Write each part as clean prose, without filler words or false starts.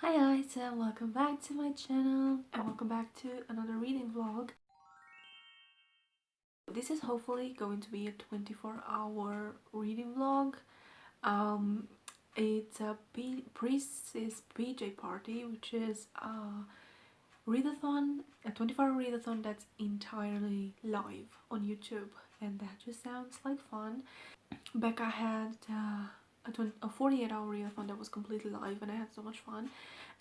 Hi guys, and welcome back to my channel and welcome back to another reading vlog. This is hopefully going to be a 24-hour reading vlog. It's a Priest's PJ party, which is a readathon, a 24-hour readathon that's entirely live on YouTube, and that just sounds like fun. Becca had a 48-hour readathon that was completely live, and I had so much fun.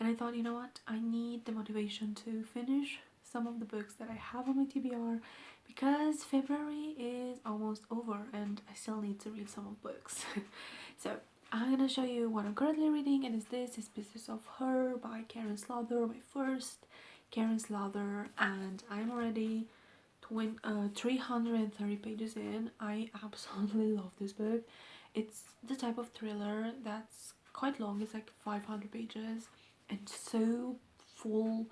And I thought, you know what, I need the motivation to finish some of the books that I have on my TBR because February is almost over and I still need to read some of books. So I'm gonna show you what I'm currently reading, and this is Pieces of Her by Karin Slaughter, my first Karin Slaughter, and I'm already 330 pages in. I absolutely love this book. It's the type of thriller that's quite long. It's like 500 pages and so full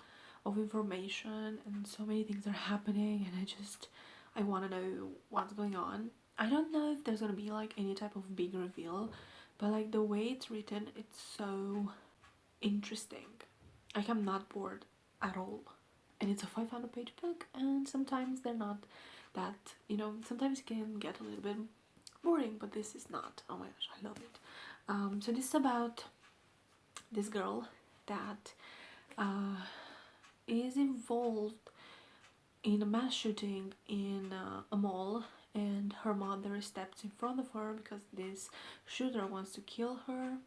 of information, and so many things are happening, and I want to know what's going on. I don't know if there's gonna be like any type of big reveal, but like the way it's written, it's so interesting. Like I'm not bored at all. And it's a 500-page book, and sometimes they're not that, sometimes it can get a little bit boring, but this is not. Oh my gosh, I love it. So this is about this girl that is involved in a mass shooting in a mall, and her mother steps in front of her because this shooter wants to kill her,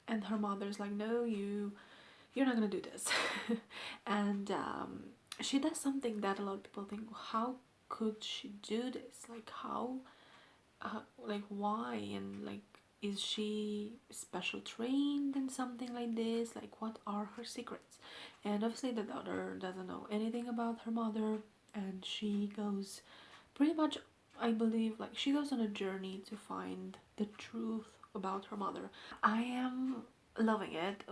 and her mother's like, no, you're not gonna do this. And she does something that a lot of people think, how could she do this? Like how, like why? And like, is she special trained in something like this? Like what are her secrets? And obviously the daughter doesn't know anything about her mother, and she goes pretty much, I believe, like she goes on a journey to find the truth about her mother. I am loving it.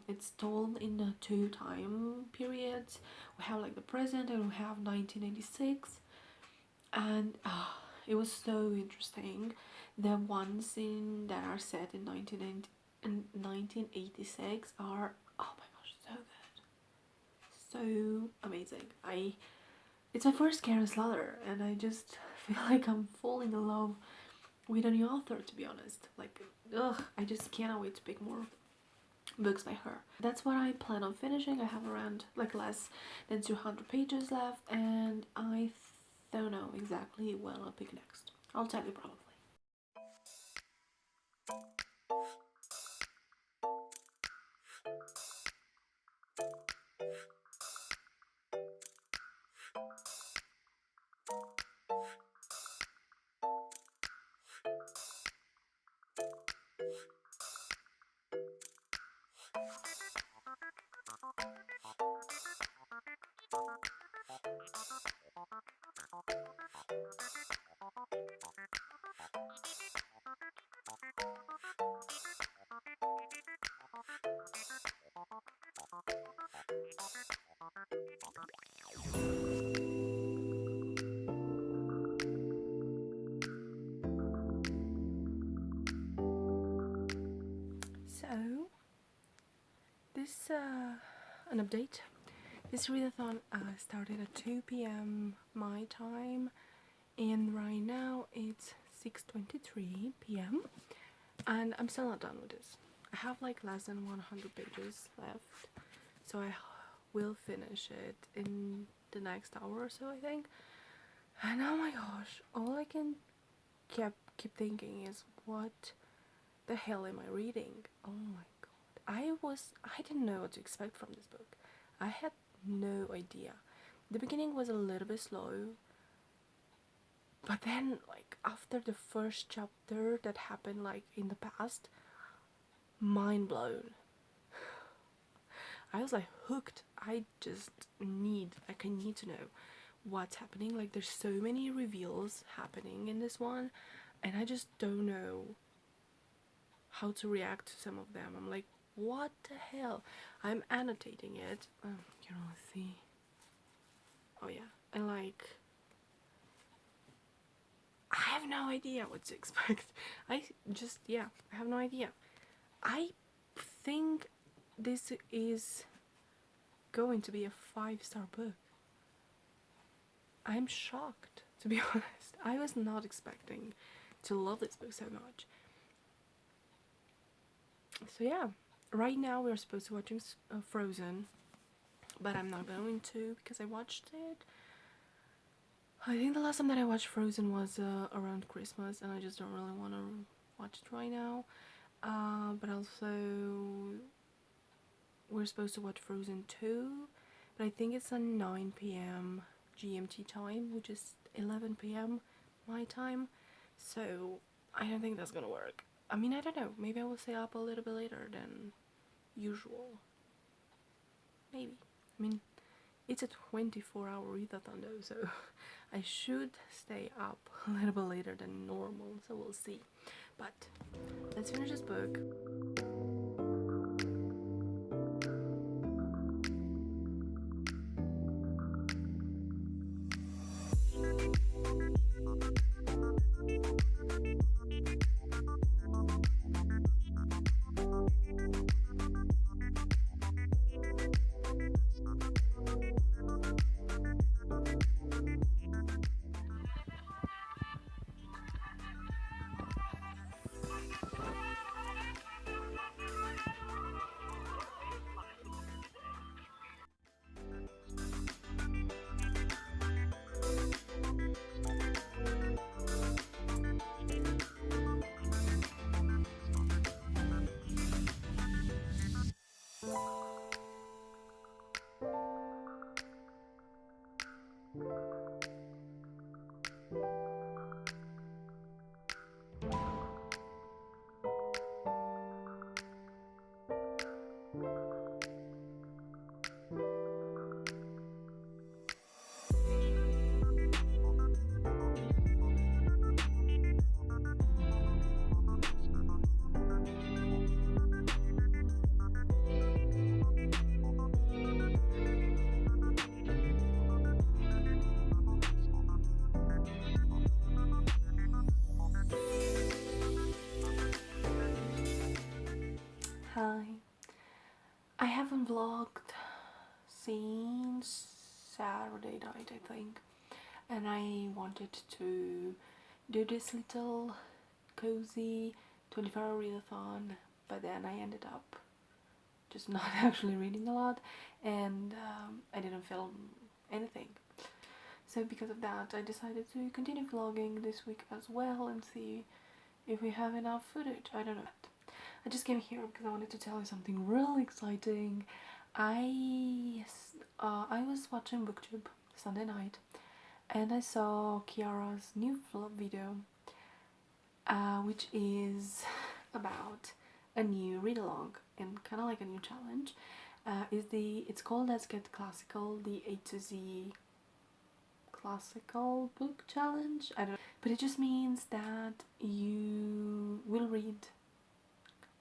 It's told in two time periods. We have like the present and we have 1986, and it was so interesting. The ones in that are set in 1986 are, oh my gosh, so good, so amazing. It's my first Karin Slaughter, and I just feel like I'm falling in love with a new author, to be honest. Like, I just cannot wait to pick more books by her. That's what I plan on finishing. I have around like less than 200 pages left, and I don't know exactly what I'll pick next. I'll tell you probably. So, this an update. This readathon started at 2 p.m. my time, and right now it's 6:23 p.m. and I'm still not done with this. I have like less than 100 pages left, so I will finish it in the next hour or so, I think. And oh my gosh, all I can keep thinking is, what the hell am I reading? Oh my god. I didn't know what to expect from this book. I had no idea. The beginning was a little bit slow, but then like after the first chapter that happened like in the past, mind blown. I was like hooked. I need to know what's happening. Like there's so many reveals happening in this one, and I just don't know how to react to some of them. I'm like, what the hell? I'm annotating it. You know, see. Oh yeah, and like, I have no idea what to expect. I have no idea. I think this is going to be a 5-star book. I'm shocked, to be honest. I was not expecting to love this book so much. So yeah, right now we're supposed to watch Frozen, but I'm not going to because I watched it. I think the last time that I watched Frozen was around Christmas, and I just don't really want to watch it right now. But also, we're supposed to watch Frozen 2, but I think it's at 9 p.m. GMT time, which is 11 p.m. my time. So I don't think that's gonna work. I mean, I don't know. Maybe I will stay up a little bit later than usual. Maybe. I mean, it's a 24-hour readathon though, so I should stay up a little bit later than normal, so we'll see. But let's finish this book. Hi. I haven't vlogged since Saturday night, I think, and I wanted to do this little cozy 24-hour readathon, but then I ended up just not actually reading a lot, and I didn't film anything. So because of that, I decided to continue vlogging this week as well and see if we have enough footage. I don't know. I just came here because I wanted to tell you something really exciting. I was watching BookTube Sunday night, and I saw Kiara's new vlog video, which is about a new read along and kind of like a new challenge. It's called Let's Get Classical, the A to Z classical book challenge. I don't know, but it just means that you will read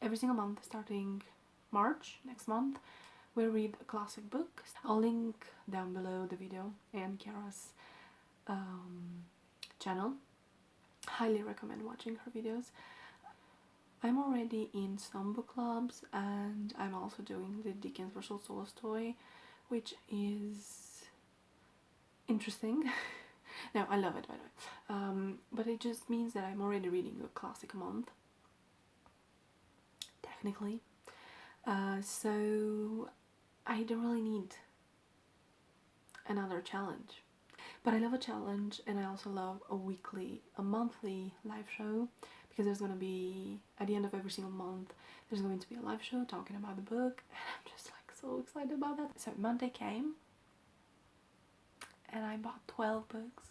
every single month starting March next month. We'll read a classic book. I'll link down below the video and Kiara's channel. Highly recommend watching her videos. I'm already in some book clubs, and I'm also doing the Dickens vs. Tolstoy, which is interesting. No, I love it, by the way. But it just means that I'm already reading a classic a month, technically. So I don't really need another challenge. But I love a challenge, and I also love a monthly live show, because there's going to be, at the end of every single month, there's going to be a live show talking about the book, and I'm just like so excited about that. So Monday came, and I bought 12 books.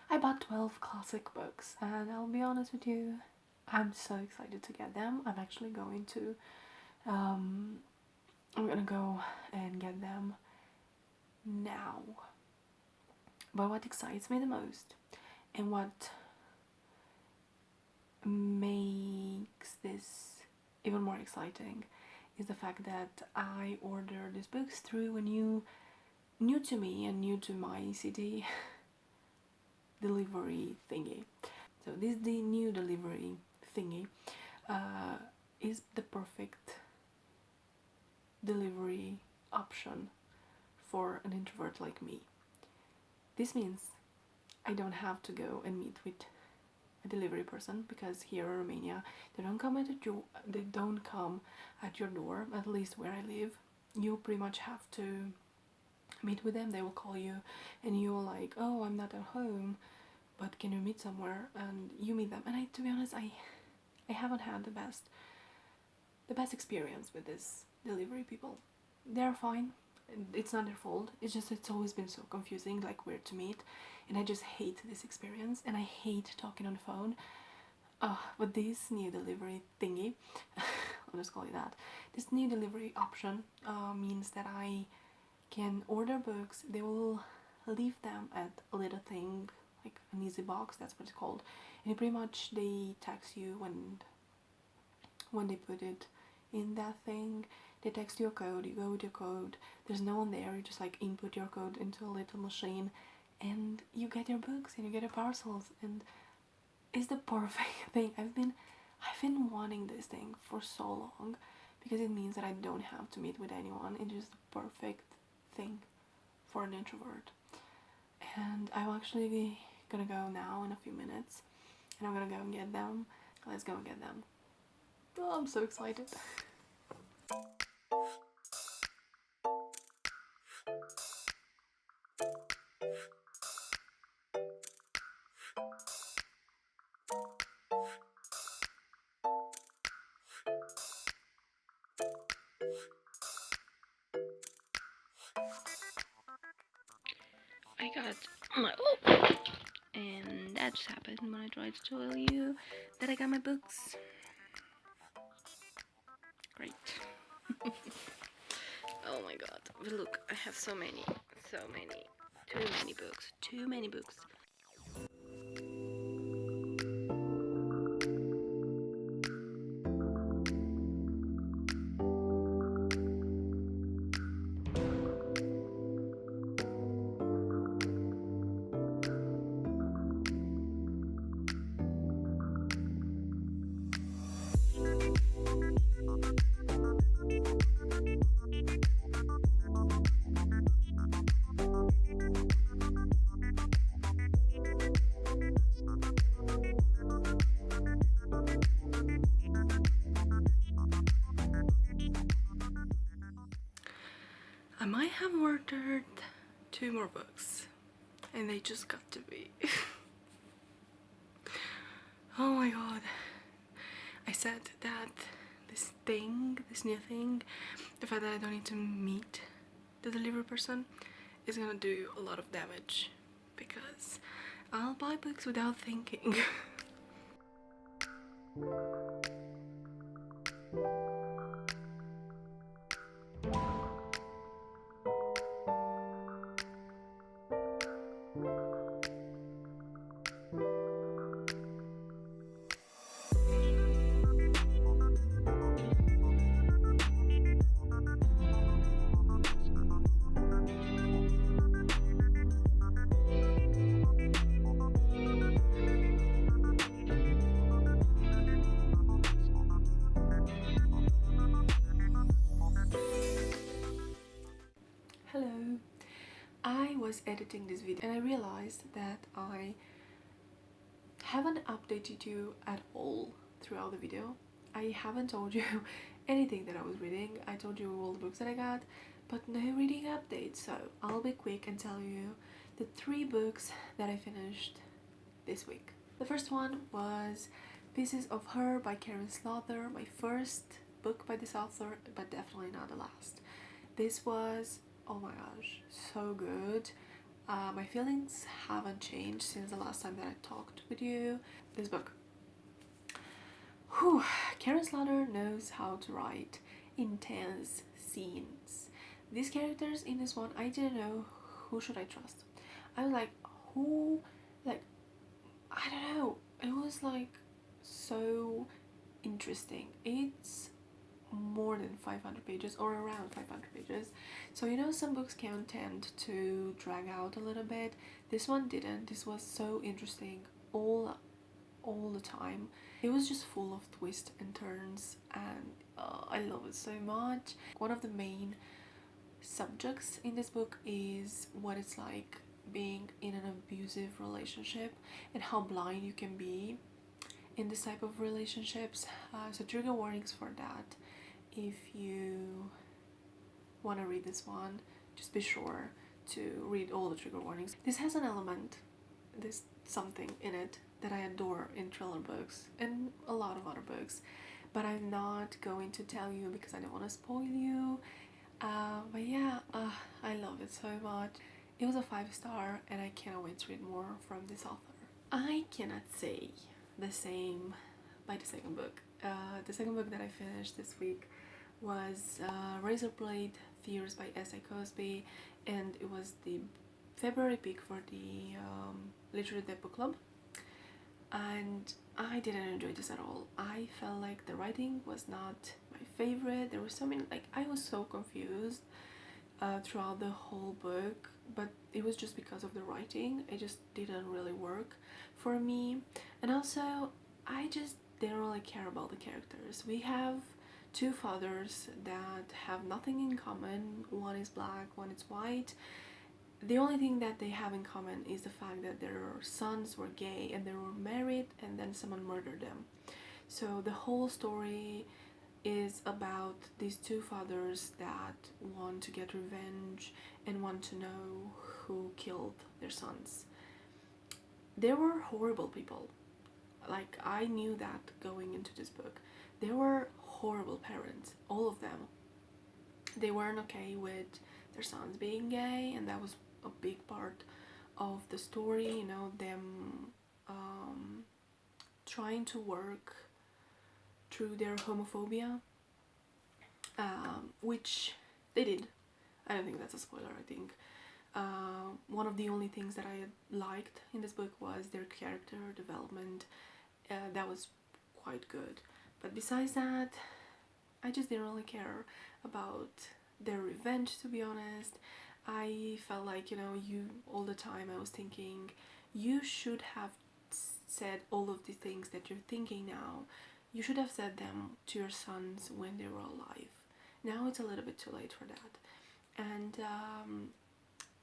I bought 12 classic books, and I'll be honest with you, I'm so excited to get them. I'm actually going to, I'm gonna go and get them now. But what excites me the most, and what makes this even more exciting, is the fact that I ordered these books through a new to me and new to my city delivery thingy. So this is the new delivery thingy. is the perfect delivery option for an introvert like me. This means I don't have to go and meet with a delivery person, because here in Romania they don't come at your door, at least where I live. You pretty much have to meet with them. They will call you and you're like, oh, I'm not at home, but can you meet somewhere? And you meet them. And to be honest, I haven't had the best experience with this delivery people. They're fine. It's not their fault. It's just it's always been so confusing, like where to meet, and I just hate this experience. And I hate talking on the phone. But this new delivery thingy, I'll just call it that. This new delivery option means that I can order books. They will leave them at a little thing, like an easy box. That's what it's called. And pretty much they text you when they put it in that thing. They text you a code, you go with your code, there's no one there, you just like input your code into a little machine and you get your books and you get your parcels, and it's the perfect thing. I've been wanting this thing for so long, because it means that I don't have to meet with anyone. It is the perfect thing for an introvert. And I'm actually gonna go now in a few minutes and I'm gonna go and get them. Let's go and get them. Oh, I'm so excited. I got my and that just happened when I tried to tell you that I got my books. Great. Oh my god. But look, I have so many. Too many books. I might have ordered 2 more books, and they just got to be. Oh my god. I said that this new thing, the fact that I don't need to meet the delivery person, is gonna do a lot of damage, because I'll buy books without thinking. Hello. I was editing this video and I realized that I haven't updated you at all throughout the video. I haven't told you anything that I was reading. I told you all the books that I got, but no reading updates. So I'll be quick and tell you the 3 books that I finished this week. The first one was Pieces of Her by Karin Slaughter, my first book by this author, but definitely not the last. This was, oh my gosh, so good. My feelings haven't changed since the last time that I talked with you. This book. Whew, Karin Slaughter knows how to write intense scenes. These characters in this one, I didn't know who should I trust. I was like, who, like, I don't know. It was like so interesting. It's more than 500 pages, or around 500 pages, so you know some books can tend to drag out a little bit. This one didn't. This was so interesting. All all the time. It was just full of twists and turns, and I love it so much. One of the main subjects in this book is what it's like being in an abusive relationship and how blind you can be in this type of relationships. So trigger warnings for that. If you want to read this one, just be sure to read all the trigger warnings. This has an element, there's something in it that I adore in thriller books and a lot of other books, but I'm not going to tell you because I don't want to spoil you. But yeah, I love it so much. It was a 5-star and I cannot wait to read more from this author. I cannot say the same by the second book. The second book that I finished this week was Razorblade Fears by S.A. Cosby, and it was the February pick for the Literary Dead Book Club, and I didn't enjoy this at all. I felt like the writing was not my favorite. There were so many, like, I was so confused throughout the whole book, but it was just because of the writing. It just didn't really work for me, and also I just didn't really care about the characters. We have two fathers that have nothing in common. One is black, one is white. The only thing that they have in common is the fact that their sons were gay and they were married and then someone murdered them. So the whole story is about these two fathers that want to get revenge and want to know who killed their sons. They were horrible people. Like, I knew that going into this book. They were horrible parents, all of them. They weren't okay with their sons being gay, and that was a big part of the story, you know, them trying to work through their homophobia, which they did. I don't think that's a spoiler, I think. One of the only things that I liked in this book was their character development. That was quite good. But besides that, I just didn't really care about their revenge, to be honest. I felt like, you know, all the time I was thinking, you should have said all of the things that you're thinking now. You should have said them to your sons when they were alive. Now it's a little bit too late for that. And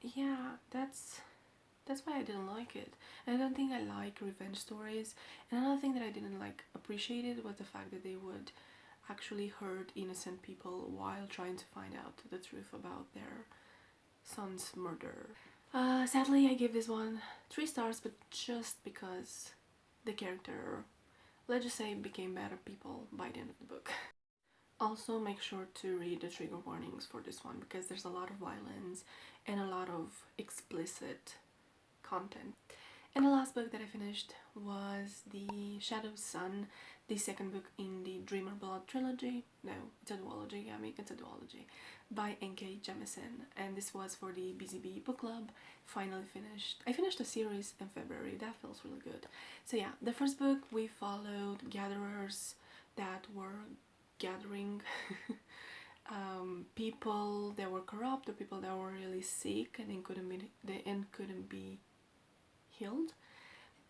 yeah, that's why I didn't like it. And I don't think I like revenge stories. And another thing that I didn't like appreciated was the fact that they would actually hurt innocent people while trying to find out the truth about their son's murder. Sadly, I gave this one 3 stars, but just because the character, let's just say, became better people by the end of the book. Also, make sure to read the trigger warnings for this one because there's a lot of violence and a lot of explicit content. And the last book that I finished was The Shadow's Son, the second book in the Dreamer Blood trilogy. No, it's a duology, it's a duology, by N.K. Jemisin. And this was for the BZB book club. Finally finished. I finished the series in February. That feels really good. So yeah, the first book we followed gatherers that were gathering people that were corrupt, or people that were really sick and couldn't be healed,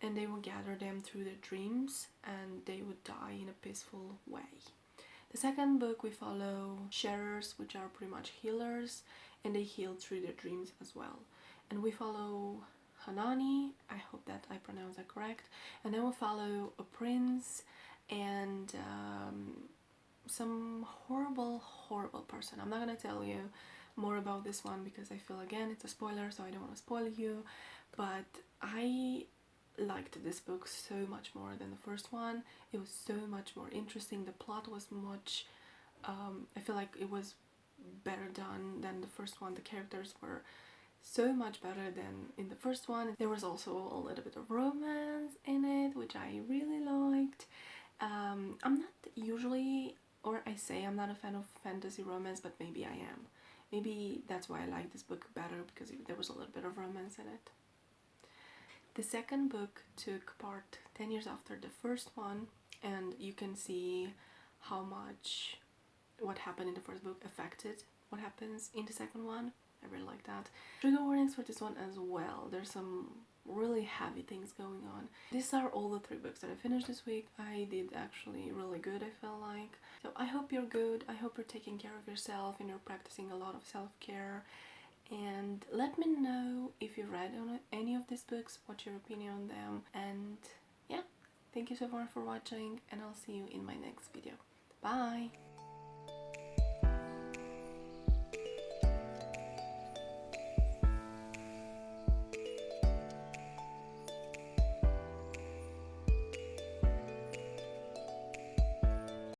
and they would gather them through their dreams and they would die in a peaceful way. The second book we follow sharers, which are pretty much healers, and they heal through their dreams as well. And we follow Hanani, I hope that I pronounced that correct, and then we follow a prince and some horrible person. I'm not gonna tell you more about this one because I feel, again, it's a spoiler, so I don't want to spoil you, but I liked this book so much more than the first one. It was so much more interesting. The plot was much I feel like it was better done than the first one. The characters were so much better than in the first one. There was also a little bit of romance in it, which I really liked. I'm not usually, or I say I'm not a fan of fantasy romance, but maybe I am. Maybe that's why I like this book better, because there was a little bit of romance in it. The second book took part 10 years after the first one, and you can see how much what happened in the first book affected what happens in the second one. I really like that. Trigger warnings for this one as well. There's some really heavy things going on. These are all the 3 books that I finished this week. I did actually really good, I feel like. So I hope you're good. I hope you're taking care of yourself and you're practicing a lot of self-care. And let me know if you read on any of these books, what's your opinion on them. And yeah, thank you so much for watching, and I'll see you in my next video. Bye!